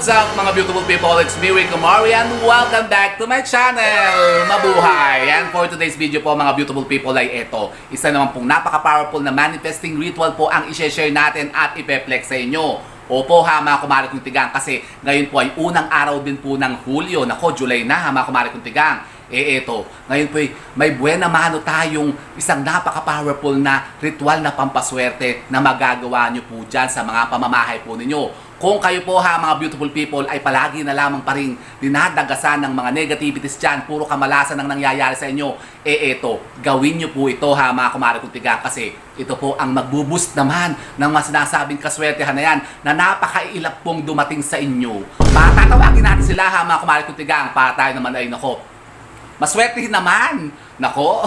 What's up mga beautiful people? It's me, Rico Mori, and welcome back to my channel! Mabuhay! And for today's video po mga beautiful people ay ito. Isa naman pong napaka-powerful na manifesting ritual po ang i-share natin at i-flex sa inyo. Opo ha mga kumari kong tigang, kasi ngayon po ay unang araw din po ng Hulyo. Nako, July na ha mga kumari kong tigang. Eto, ngayon po ay may buena mano tayong isang napaka-powerful na ritual na pampaswerte na magagawa nyo po dyan sa mga pamamahay po ninyo. Kung kayo po ha mga beautiful people ay palagi na lamang pa rin dinadagasan ng mga negativities dyan, puro kamalasan ang nangyayari sa inyo, eto, gawin nyo po ito ha mga kumari kong tigang, kasi ito po ang magbuboost naman ng mga sinasabing kaswertehan na yan na napakailap pong dumating sa inyo. Patatawagin natin sila ha mga kumari kong tigang para tayo naman ay nako, maswertehin naman! Nako!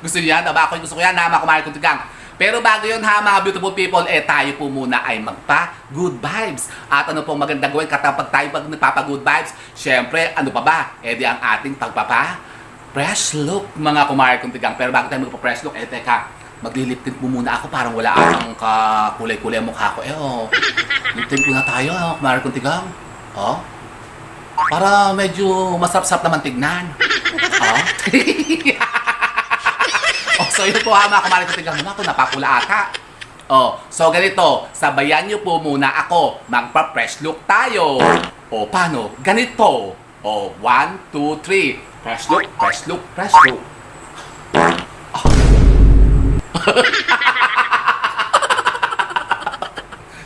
Gusto niyo yan? Ako gusto ko yan ha mga kumari kong tigang. Pero bago yun ha mga beautiful people, tayo po muna ay magpa-good vibes. At ano pong maganda gawin kapag tayo nagpapa-good vibes? Syempre, ano pa ba? Di ang ating pagpapa-fresh look mga kumari kong tigang. Pero bago tayo magpa-fresh look, teka, magliliptint po muna ako, parang wala akong kulay-kulay ang mukha ko. Liptint ko na tayo kumari kong tigang. Para medyo masarap-sarap naman tignan. So yun po ha mga kumari kong tigang, muna ako napapula ata. So ganito, sabayan nyo po muna ako, magpa-fresh look tayo. Paano? Ganito. 1, 2, 3. Fresh look, fresh look, fresh look.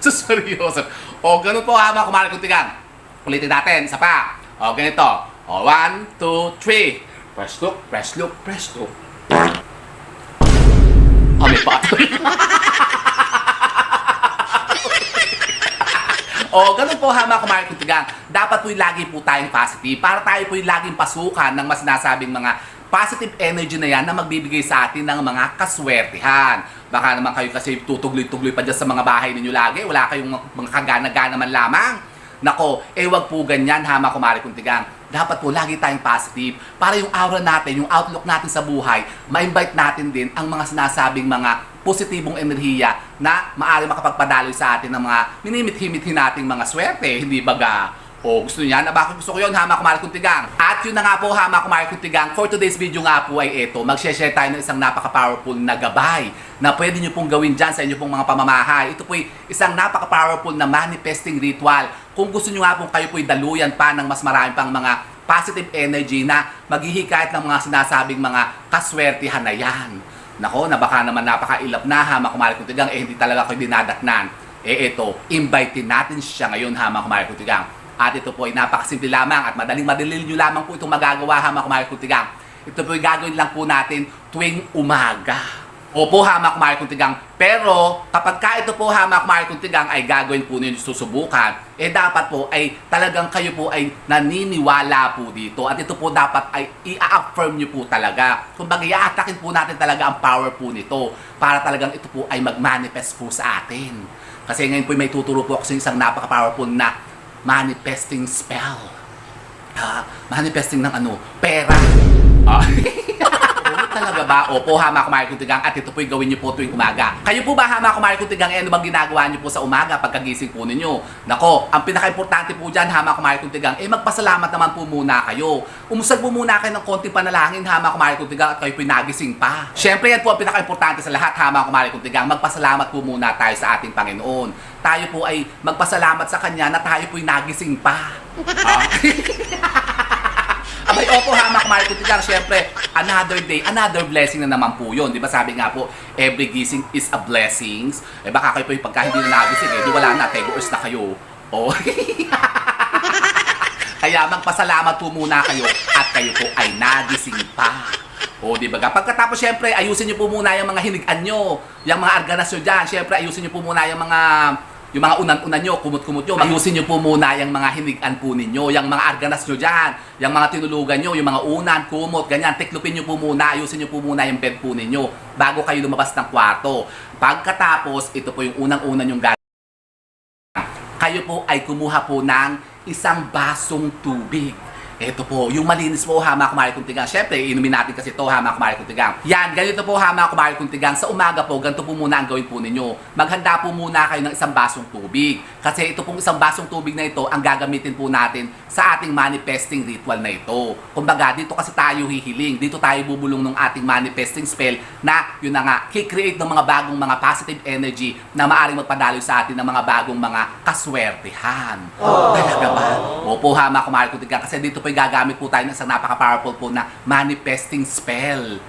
So seryoso. Ganun po ha mga kumari kong tigang. Ulitin natin, isa pa. Ganito. 1, 2, 3. Fresh look, fresh look, fresh look. May patoy. Ganun po ha mga kumari kong tigang. Dapat po'y lagi po tayong positive para tayo po'y laging pasukan ng mas nasabing mga positive energy na yan na magbibigay sa atin ng mga kaswertihan. Baka naman kayo kasi tutugloy-tugloy pa dyan sa mga bahay ninyo lagi. Wala kayong mga kagana-gana man lamang. Nako, wag po ganyan ha mga kumari kong tigang. Dapat po lagi tayong positive para yung aura natin, yung outlook natin sa buhay, ma-invite natin din ang mga sinasabing mga positibong enerhiya na maaari makapagpadaloy sa atin ng mga minimithi-mithi nating mga swerte, hindi baga? Gusto niya? Bakit gusto ko yun ha mga kumari kong tigang? At yun na nga po ha mga kumari kong tigang, for today's video nga po ay ito, mag-share tayo ng isang napaka-powerful na gabay na pwede nyo pong gawin dyan sa inyo pong mga pamamahay. Ito po ay isang napaka-powerful na manifesting ritual. Kung gusto nyo nga pong kayo po'y daluyan pa ng mas marami pang mga positive energy na maghihikayat ng mga sinasabing mga kaswertihan na yan. Nako, na baka naman napaka-ilap na ha mga kumari kong tigang, hindi talaga kayo dinadatnan. Ito, invite natin siya ngayon ha mga kumari kong tigang. At ito po ay napakasimple lamang at madaling-madali nyo lamang po itong magagawa ha mga kumari kong tigang. Ito po ay gagawin lang po natin tuwing umaga. Opo ha mga kumari kong tigang. Pero kapag ka ito po ha mga kumari kong tigang ay gagawin po ninyo susubukan, dapat po ay talagang kayo po ay naniniwala po dito. At ito po dapat ay i-affirm nyo po talaga. Kumbaga i-atakin po natin talaga ang power po nito para talagang ito po ay mag-manifest po sa atin. Kasi ngayon po may tuturo po ako sa isang napaka-powerful na manifesting spell. Manifesting ng pera. Talaga ba? Opo ha mga kumari kong tigang, at ito po'y gawin nyo po tuwing umaga. Kayo po ba ha mga kumari kong tigang, ano bang ginagawa nyo po sa umaga pagkagising po ninyo? Nako, ang pinaka-importante po dyan ha mga kumari kong tigang, magpasalamat naman po muna kayo. Umusag po muna kayo ng konting panalangin ha mga kumari kong tigang, at kayo po'y nagising pa. Siyempre yan po ang pinaka-importante sa lahat ha mga kumari kong tigang, magpasalamat po muna tayo sa ating Panginoon. Tayo po ay magpasalamat sa Kanya na tayo po'y nagising pa. Abay, opo ha mga kumari kong tigang, syempre, another day, another blessing na naman po yun. Di ba sabi nga po, every gising is a blessings. Baka kayo po yung pagka hindi na nagising, di wala na, tegoers na kayo. Kaya magpasalamat po muna kayo at kayo po ay nagising pa. Di ba? Pagkatapos, syempre, ayusin nyo po muna yung mga hinigan nyo, yung mga arganas nyo dyan. Syempre, ayusin nyo po muna yung mga unan-unan nyo, kumot-kumot nyo. Ayusin nyo po muna yung mga hinigan po ninyo, yung mga arganas nyo dyan, yung mga tinulugan nyo, yung mga unan, kumot, ganyan. Tiklupin nyo po muna, ayusin nyo po muna yung bed po ninyo bago kayo lumabas ng kwarto. Pagkatapos, ito po yung unang-unan yung gagawin. Kayo po ay kumuha po ng isang basong tubig. Ito po, yung malinis po ha mga kumari kong tigang. Siyempre, inumin natin kasi ito ha mga kumari kong tigang. Yan, ganito po ha mga kumari kong tigang. Sa umaga po, ganito po muna ang gawin po ninyo. Maghanda po muna kayo ng isang basong tubig. Kasi ito pong isang basong tubig na ito ang gagamitin po natin sa ating manifesting ritual na ito. Kumbaga, dito kasi tayo hihiling. Dito tayo bubulong ng ating manifesting spell na yun na nga, kikreate ng mga bagong mga positive energy na maaring magpadaloy sa atin ng mga bagong mga kaswertehan. Talaga ba? Opo ha mga kumari kong tigang. Kasi dito po gagamit po tayo ng isang napaka-powerful po na manifesting spell.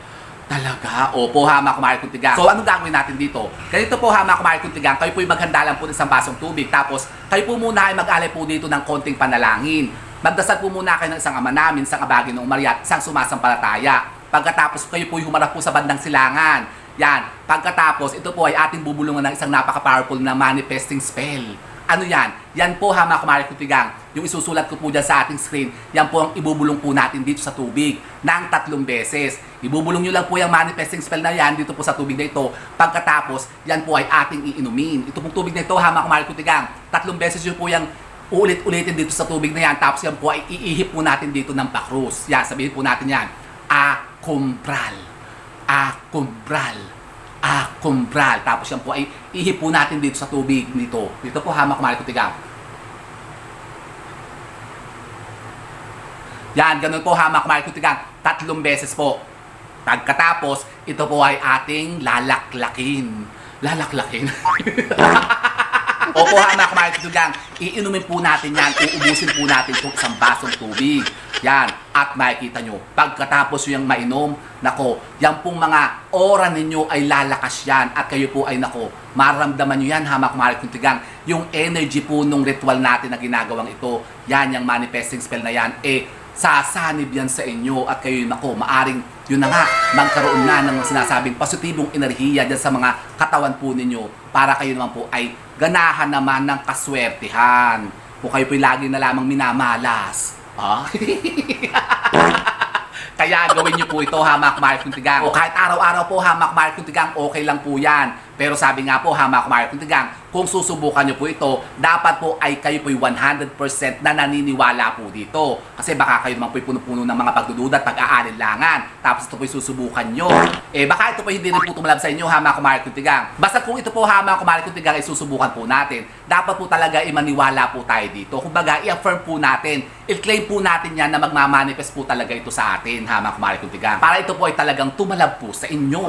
Talaga? Opo ha mga kumari kong tigang. So anong gagawin natin dito? Ganito po ha mga kumari kong tigang. Kayo po maghanda lang po ng isang basong tubig. Tapos kayo po muna ay mag-alay po dito ng konting panalangin. Magdasal po muna kayo ng isang ama namin, isang abagin ng Maria, isang sumasampalataya. Pagkatapos kayo po humarap po sa bandang silangan. Yan. Pagkatapos ito po ay ating bubulungan ng isang napaka-powerful na manifesting spell. Ano yan? Yan po ha mga kumari kong tigang. Yung isusulat ko po dyan sa ating screen, yan po ang ibubulong po natin dito sa tubig ng 3 beses. Ibubulong nyo lang po yung manifesting spell na yan dito po sa tubig na ito. Pagkatapos, yan po ay ating iinumin. Ito pong tubig na ito ha mga kumari kong tigang. 3 beses yun po yung uulit-ulitin dito sa tubig na yan. Tapos yan po ay iihip po natin dito ng pakrus. Yan, sabihin po natin yan. Akumbral. Akumbral. Akumbral. Tapos yan po ay ihip po natin dito sa tubig nito. Dito po ha mga kumari kong tigang. Yan, ganun po ha mga kumari kong tigang. 3 beses po. Pagkatapos, ito po ay ating lalaklakin. Lalaklakin? Opo ha mga kumari kong tigang. Iinumin po natin yan. Uubusin po natin itong isang basong tubig. Yan. At makikita nyo, pagkatapos yung mainom, nako, yan pong mga aura ninyo ay lalakas yan. At kayo po ay nako, maramdaman nyo yan ha mga kumari kong tigang. Yung energy po nung ritual natin na ginagawang ito, yan, yung manifesting spell na yan, sasanib yan sa inyo at kayo nako, maaring yun na nga, magkaroon na ng sinasabing positibong enerhiya dyan sa mga katawan po ninyo para kayo naman po ay ganahan naman ng kaswertihan. Kung kayo po lagi na lamang minamalas. Kaya gawin nyo po ito ha mga kumari kong tigang. O kahit araw-araw po ha mga kumari kong tigang, okay lang po yan. Pero sabi nga po ha mga kumari kong tigang, kung susubukan nyo po ito, dapat po ay kayo po 100% na naniniwala po dito. Kasi baka kayo naman po puno-puno ng mga pagdududa at pag-aalinlangan. Tapos ito po susubukan nyo. Baka ito po hindi rin po tumalab sa inyo ha mga kumari kong tigang. Basta kung ito po ha mga kumari kong tigang ay susubukan po natin, dapat po talaga imaniwala po tayo dito. Kumbaga, i-affirm po natin, i-claim po natin yan na magmamanifest po talaga ito sa atin ha mga kumari kong tigang. Para ito po ay talagang tumalab po sa inyo.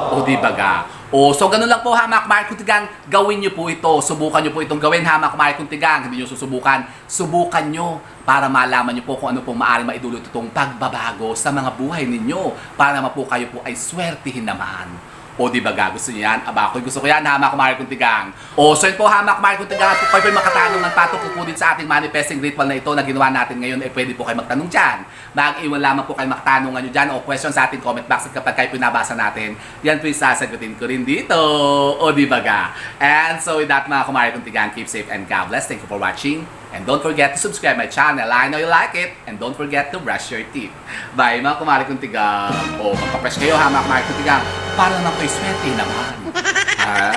O di ba ga? So ganun lang po ha mga kumari kong tigang, gawin nyo po ito, subukan nyo po itong gawin ha mga kumari kong tigang. Hindi nyo susubukan, subukan nyo para malaman nyo po kung ano pong maaaring maidulot itong pagbabago sa mga buhay ninyo para naman po kayo po ay swertihin naman. O di ba ga, gusto niyo yan? Aba, gusto ko yan ha mga kumari kong tigang. So yun po ha mga kumari kong tigang, at kayo po yung makatanungan patungkol po din sa ating manifesting ritual na ito na ginawa natin ngayon, pwede po kayo magtanong dyan. Mag-iwan lamang po kayo makatanungan nyo dyan o question sa ating comment box at kapag kayo pinabasa natin, yan po yung sasagutin ko rin dito. O di ba ga? And so with that mga kumari kong tigang, keep safe and God bless. Thank you for watching. And don't forget to subscribe my channel. I know you like it. And don't forget to brush your teeth. Bye mga kumari kong tigang. O magpapress kayo ha mga kumari kong tigang para naman kayo swerte naman. Ha?